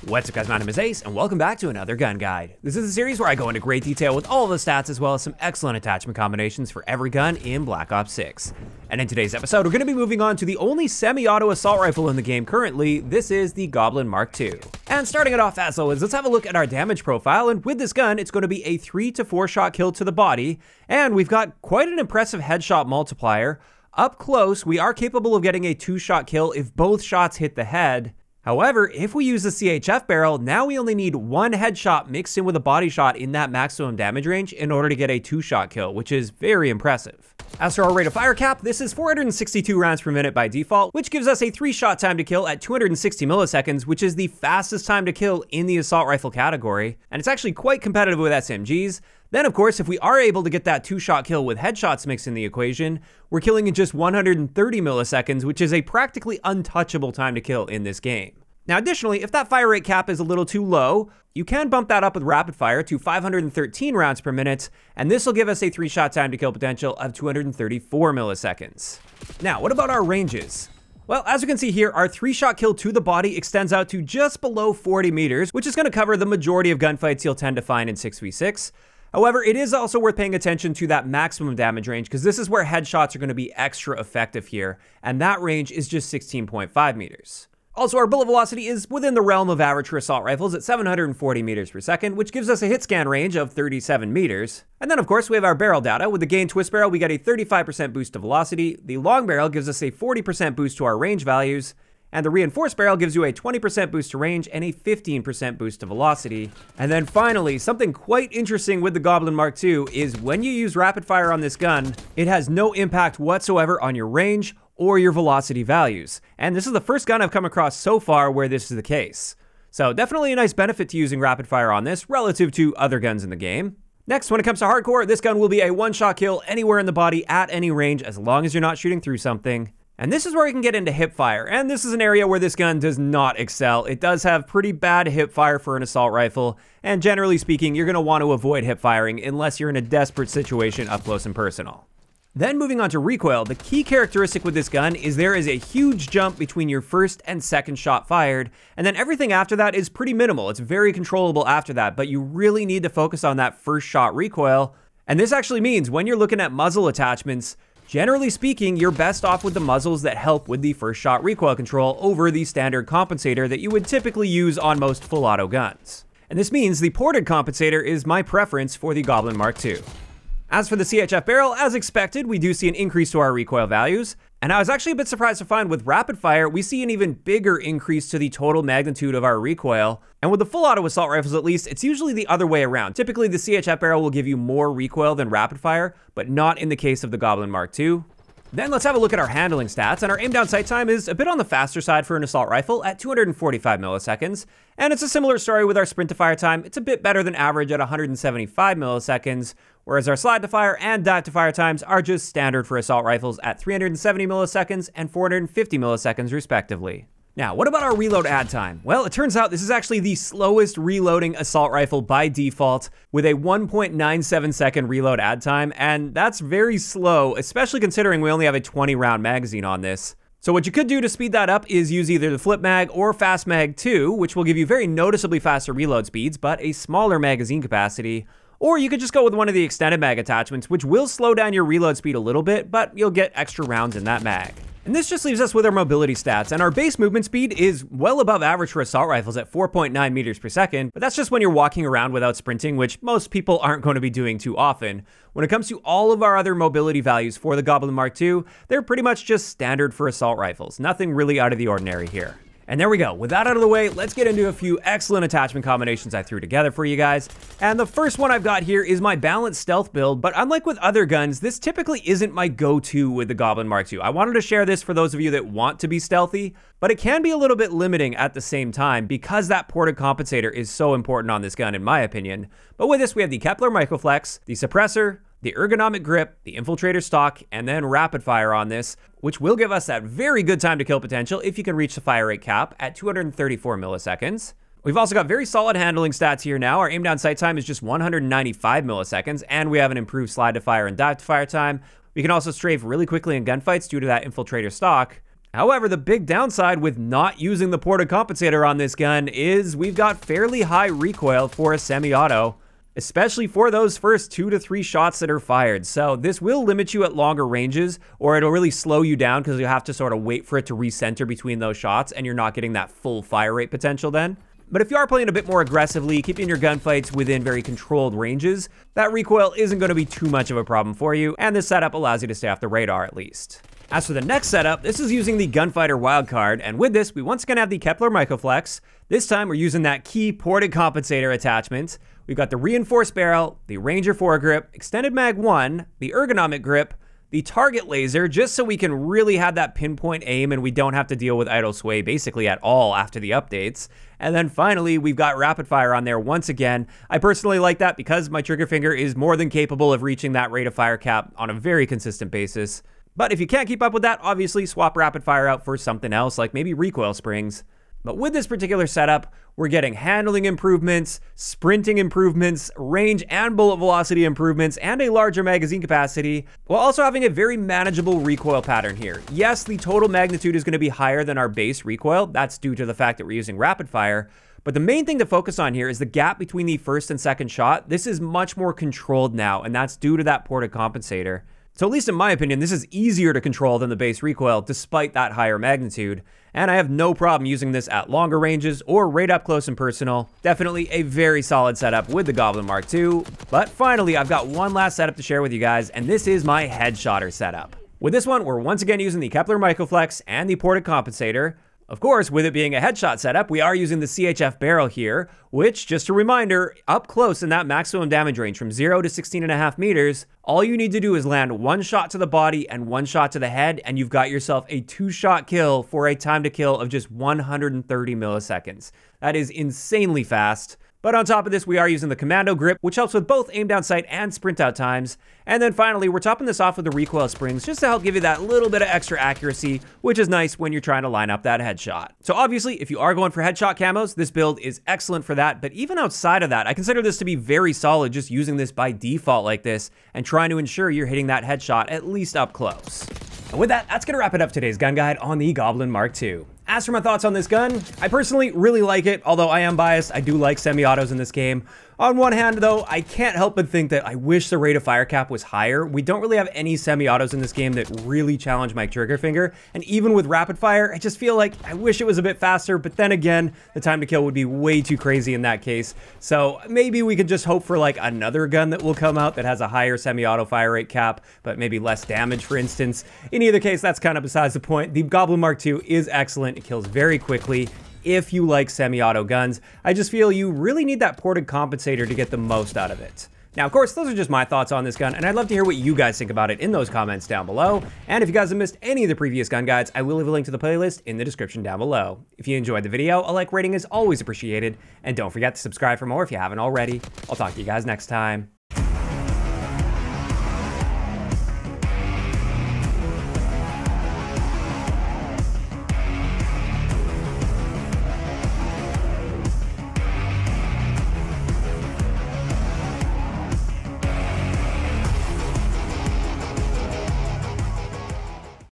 What's up guys, my name is Ace, and welcome back to another gun guide. This is a series where I go into great detail with all of the stats as well as some excellent attachment combinations for every gun in Black Ops 6. And in today's episode, we're going to be moving on to the only semi-auto assault rifle in the game currently. This is the Goblin MK2. And starting it off as always, let's have a look at our damage profile, and with this gun, it's going to be a 3 to 4 shot kill to the body, and we've got quite an impressive headshot multiplier. Up close, we are capable of getting a 2-shot kill if both shots hit the head. However, if we use the CHF barrel, now we only need 1 headshot mixed in with a body shot in that maximum damage range in order to get a 2-shot kill, which is very impressive. As for our rate of fire cap, this is 462 rounds per minute by default, which gives us a 3-shot time to kill at 260 milliseconds, which is the fastest time to kill in the assault rifle category, and it's actually quite competitive with SMGs. Then, of course, if we are able to get that 2-shot kill with headshots mixed in the equation, we're killing in just 130 milliseconds, which is a practically untouchable time to kill in this game. Now, additionally, if that fire rate cap is a little too low, you can bump that up with rapid fire to 513 rounds per minute, and this will give us a 3-shot time to kill potential of 234 milliseconds. Now, what about our ranges? Well, as you can see here, our 3-shot kill to the body extends out to just below 40 meters, which is going to cover the majority of gunfights you'll tend to find in 6v6. However, it is also worth paying attention to that maximum damage range, because this is where headshots are going to be extra effective here, and that range is just 16.5 meters. Also, our bullet velocity is within the realm of average for assault rifles at 740 meters per second, which gives us a hit scan range of 37 meters. And then, of course, we have our barrel data. With the gain twist barrel, we get a 35% boost to velocity. The long barrel gives us a 40% boost to our range values. And the reinforced barrel gives you a 20% boost to range and a 15% boost to velocity. And then finally, something quite interesting with the Goblin MK2 is when you use rapid fire on this gun, it has no impact whatsoever on your range or your velocity values. And this is the first gun I've come across so far where this is the case. So definitely a nice benefit to using rapid fire on this relative to other guns in the game. Next, when it comes to hardcore, this gun will be a 1-shot kill anywhere in the body at any range as long as you're not shooting through something. And this is where we can get into hipfire, and this is an area where this gun does not excel. It does have pretty bad hipfire for an assault rifle, and generally speaking, you're going to want to avoid hipfiring unless you're in a desperate situation up close and personal. Then moving on to recoil, the key characteristic with this gun is there is a huge jump between your first and second shot fired, and then everything after that is pretty minimal. It's very controllable after that, but you really need to focus on that first shot recoil. And this actually means when you're looking at muzzle attachments, generally speaking, you're best off with the muzzles that help with the first shot recoil control over the standard compensator that you would typically use on most full auto guns. And this means the ported compensator is my preference for the Goblin MK2. As for the CHF barrel, as expected, we do see an increase to our recoil values. And I was actually a bit surprised to find with rapid fire, we see an even bigger increase to the total magnitude of our recoil. And with the full auto assault rifles at least, it's usually the other way around. Typically the CHF barrel will give you more recoil than rapid fire, but not in the case of the Goblin MK2. Then let's have a look at our handling stats, and our aim down sight time is a bit on the faster side for an assault rifle at 245 milliseconds. And it's a similar story with our sprint to fire time. It's a bit better than average at 175 milliseconds, whereas our slide to fire and dive to fire times are just standard for assault rifles at 370 milliseconds and 450 milliseconds respectively. Now, what about our reload add time? Well, it turns out this is actually the slowest reloading assault rifle by default with a 1.97 second reload add time, and that's very slow, especially considering we only have a 20-round magazine on this. So what you could do to speed that up is use either the flip mag or fast mag 2, which will give you very noticeably faster reload speeds, but a smaller magazine capacity. Or you could just go with one of the extended mag attachments, which will slow down your reload speed a little bit, but you'll get extra rounds in that mag. And this just leaves us with our mobility stats, and our base movement speed is well above average for assault rifles at 4.9 meters per second, but that's just when you're walking around without sprinting, which most people aren't going to be doing too often. When it comes to all of our other mobility values for the Goblin MK2, they're pretty much just standard for assault rifles. Nothing really out of the ordinary here. And there we go. With that out of the way, let's get into a few excellent attachment combinations I threw together for you guys. And the first one I've got here is my balanced stealth build, but unlike with other guns, this typically isn't my go-to with the Goblin MK2. I wanted to share this for those of you that want to be stealthy, but it can be a little bit limiting at the same time because that ported compensator is so important on this gun in my opinion. But with this, we have the Kepler Microflex, the suppressor, the ergonomic grip, the infiltrator stock, and then rapid fire on this, which will give us that very good time to kill potential if you can reach the fire rate cap at 234 milliseconds. We've also got very solid handling stats here now. Our aim down sight time is just 195 milliseconds, and we have an improved slide to fire and dive to fire time. We can also strafe really quickly in gunfights due to that infiltrator stock. However, the big downside with not using the ported compensator on this gun is we've got fairly high recoil for a semi-auto, especially for those first 2 to 3 shots that are fired. So this will limit you at longer ranges, or it'll really slow you down because you have to sort of wait for it to recenter between those shots and you're not getting that full fire rate potential then. But if you are playing a bit more aggressively, keeping your gunfights within very controlled ranges, that recoil isn't going to be too much of a problem for you, and this setup allows you to stay off the radar at least. As for the next setup, this is using the Gunfighter wildcard, and with this, we once again have the Kepler Microflex. This time, we're using that key ported compensator attachment. We've got the reinforced barrel, the Ranger foregrip, extended mag 1, the ergonomic grip, the target laser, just so we can really have that pinpoint aim and we don't have to deal with idle sway basically at all after the updates. And then finally, we've got rapid fire on there once again. I personally like that because my trigger finger is more than capable of reaching that rate of fire cap on a very consistent basis. But if you can't keep up with that, obviously swap rapid fire out for something else, like maybe recoil springs. But with this particular setup, we're getting handling improvements, sprinting improvements, range and bullet velocity improvements, and a larger magazine capacity, while also having a very manageable recoil pattern here. Yes, the total magnitude is going to be higher than our base recoil. That's due to the fact that we're using rapid fire. But the main thing to focus on here is the gap between the first and second shot. This is much more controlled now, and that's due to that ported compensator. So at least in my opinion, this is easier to control than the base recoil despite that higher magnitude. And I have no problem using this at longer ranges or right up close and personal. Definitely a very solid setup with the Goblin Mark II. But finally, I've got one last setup to share with you guys, and this is my headshotter setup. With this one, we're once again using the Kepler Microflex and the ported compensator. Of course, with it being a headshot setup, we are using the CHF barrel here, which, just a reminder, up close in that maximum damage range from 0 to 16.5 meters, all you need to do is land one shot to the body and one shot to the head, and you've got yourself a 2-shot kill for a time to kill of just 130 milliseconds. That is insanely fast. But on top of this, we are using the commando grip, which helps with both aim down sight and sprint out times. And then finally, we're topping this off with the recoil springs just to help give you that little bit of extra accuracy, which is nice when you're trying to line up that headshot. So obviously, if you are going for headshot camos, this build is excellent for that. But even outside of that, I consider this to be very solid just using this by default like this and trying to ensure you're hitting that headshot at least up close. And with that, that's going to wrap it up today's gun guide on the Goblin Mark II. As for my thoughts on this gun, I personally really like it, although I am biased. I do like semi-autos in this game. On one hand, though, I can't help but think that I wish the rate of fire cap was higher. We don't really have any semi-autos in this game that really challenge my trigger finger, and even with rapid fire, I just feel like I wish it was a bit faster, but then again, the time to kill would be way too crazy in that case. So maybe we could just hope for like another gun that will come out that has a higher semi-auto fire rate cap, but maybe less damage, for instance. In either case, that's kind of besides the point. The Goblin Mark II is excellent. It kills very quickly. If you like semi-auto guns, I just feel you really need that ported compensator to get the most out of it. Now, of course, those are just my thoughts on this gun, and I'd love to hear what you guys think about it in those comments down below. And if you guys have missed any of the previous gun guides, I will leave a link to the playlist in the description down below. If you enjoyed the video, a like rating is always appreciated, and don't forget to subscribe for more if you haven't already. I'll talk to you guys next time.